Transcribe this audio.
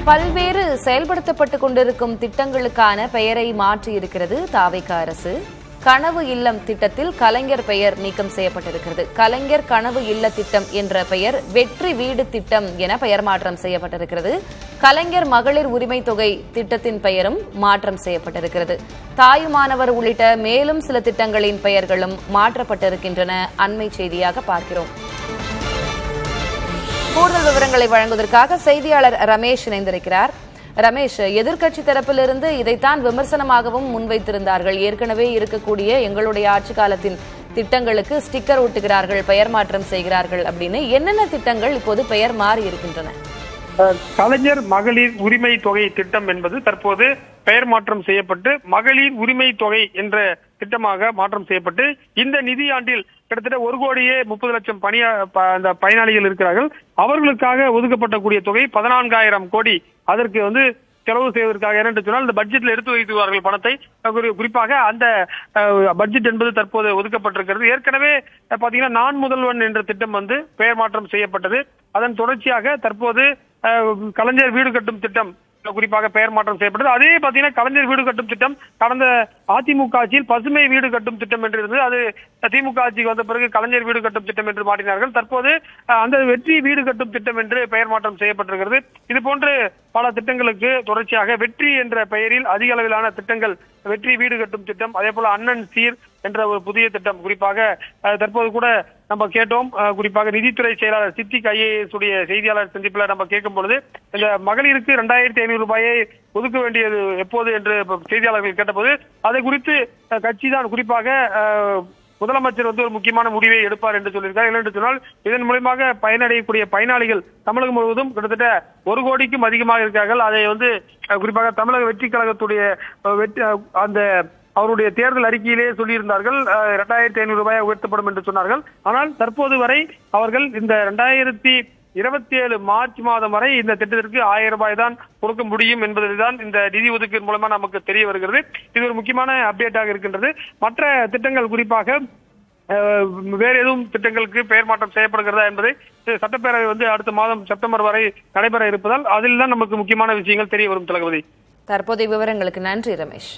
பல்வேறு செயல்படுத்தப்பட்டுக் கொண்டிருக்கும் திட்டங்களுக்கான பெயரை மாற்றியிருக்கிறது தாவேக அரசு. கனவு இல்லம் திட்டத்தில் கலைஞர் பெயர் நீக்கம் செய்யப்பட்டிருக்கிறது. கலைஞர் கனவு இல்ல திட்டம் என்ற பெயர் வெற்றி வீடு திட்டம் என பெயர் மாற்றம் செய்யப்பட்டிருக்கிறது. கலைஞர் மகளிர் உரிமை தொகை திட்டத்தின் பெயரும் மாற்றம் செய்யப்பட்டிருக்கிறது. தாயுமானவர் உள்ளிட்ட மேலும் சில திட்டங்களின் பெயர்களும் மாற்றப்பட்டிருக்கின்றன. அண்மை செய்தியாக பார்க்கிறோம். கூடுதல் விவரங்களை வழங்குவதற்காக செய்தியாளர் ரமேஷ் இணைந்திருக்கிறார். ரமேஷ், எதிர்க்கட்சி தரப்பிலிருந்து இதைத்தான் விமர்சனமாகவும் முன்வைத்திருந்தார்கள். ஏற்கனவே இருக்கக்கூடிய எங்களுடைய ஆட்சி காலத்தின் திட்டங்களுக்கு ஸ்டிக்கர் ஒட்டுகிறார்கள், பெயர் மாற்றம் செய்கிறார்கள் அப்படின்னு. என்னென்ன திட்டங்கள் இப்போது பெயர் மாறி இருக்கின்றன? கலைஞர் மகளிர் உரிமை தொகை திட்டம் என்பது தற்போது பெயர் மாற்றம் செய்யப்பட்டு மகளிர் உரிமை தொகை என்ற திட்டமாக மாற்றம் செய்யப்பட்டு இந்த நிதியாண்டில் கிட்டத்தட்ட 1,30,00,000 பயனாளிகள் இருக்கிறார்கள். அவர்களுக்காக ஒதுக்கப்படக்கூடிய தொகை 14,000 கோடி. அதற்கு செலவு செய்வதற்காக என்று சொன்னால் இந்த பட்ஜெட்ல எடுத்து வைத்துவார்கள் பணத்தை. குறிப்பாக அந்த பட்ஜெட் என்பது தற்போது ஒதுக்கப்பட்டிருக்கிறது. ஏற்கனவே பாத்தீங்கன்னா நான் முதல்வன் என்ற திட்டம் பெயர் மாற்றம் செய்யப்பட்டது. அதன் தொடர்ச்சியாக தற்போது கலைஞர் வீடு கட்டும் திட்டம் குறிப்பாக பெயர் மாற்றம் செய்யப்பட்டது. அதே பாத்தீங்கன்னா கலைஞர் வீடு கட்டும் திட்டம் கடந்த அதிமுக ஆட்சியில் பசுமை வீடு கட்டும் திட்டம் என்று இருந்தது. அது திமுக ஆட்சிக்கு வந்த பிறகு கலைஞர் வீடு கட்டும் திட்டம் என்று மாற்றினார்கள். தற்போது அந்த வெற்றி வீடு கட்டும் திட்டம் என்று பெயர் மாற்றம் செய்யப்பட்டிருக்கிறது. இது போன்று பல திட்டங்களுக்கு தொடர்ச்சியாக வெற்றி என்ற பெயரில் அதிக அளவிலான திட்டங்கள், வெற்றி வீடு கட்டும் திட்டம், அதே போல அண்ணன் சீர் என்ற ஒரு புதிய திட்டம். குறிப்பாக தற்போது கூட நம்ம கேட்டோம், குறிப்பாக நிதித்துறை செயலாளர் சித்திக் IAS உடைய செய்தியாளர் சந்திப்பில் நம்ம கேட்கும் பொழுது இந்த மகளிருக்கு 2,500 ரூபாயை ஒதுக்க வேண்டியது எப்போது என்று செய்தியாளர்கள் கேட்டபோது அதை குறித்து கட்சி தான் குறிப்பாக முதலமைச்சர் ஒரு முக்கியமான முடிவை எடுப்பார் என்று சொல்லியிருக்கார். இல்லை என்று சொன்னால் இதன் மூலமாக பயனடையக்கூடிய பயனாளிகள் தமிழகம் முழுவதும் கிட்டத்தட்ட 1 கோடிக்கும் அதிகமாக இருக்கிறார்கள். அதை குறிப்பாக தமிழக வெற்றி கழகத்துடைய அந்த அவருடைய தேர்தல் அறிக்கையிலே சொல்லியிருந்தார்கள் 2,500 ரூபாய் உயர்த்தப்படும் என்று சொன்னார்கள். ஆனால் தற்போது வரை அவர்கள் இந்த 2027 மார்ச் மாதம் வரை இந்த திட்டத்திற்கு 1,000 ரூபாய் தான் கொடுக்க முடியும் என்பதுதான் இந்த நிதி ஒதுக்கீடு மூலமா நமக்கு தெரிய வருகிறது. இது ஒரு முக்கியமான அப்டேட்டாக இருக்கின்றது. மற்ற திட்டங்கள் குறிப்பாக வேறு எதுவும் திட்டங்களுக்கு பெயர் மாற்றம் செய்யப்படுகிறதா என்பதை சட்டப்பேரவை அடுத்த மாதம் செப்டம்பர் வரை நடைபெற இருப்பதால் அதில் தான் நமக்கு முக்கியமான விஷயங்கள் தெரிய வரும். தளபதி, தற்போதைய விவரங்களுக்கு நன்றி ரமேஷ்.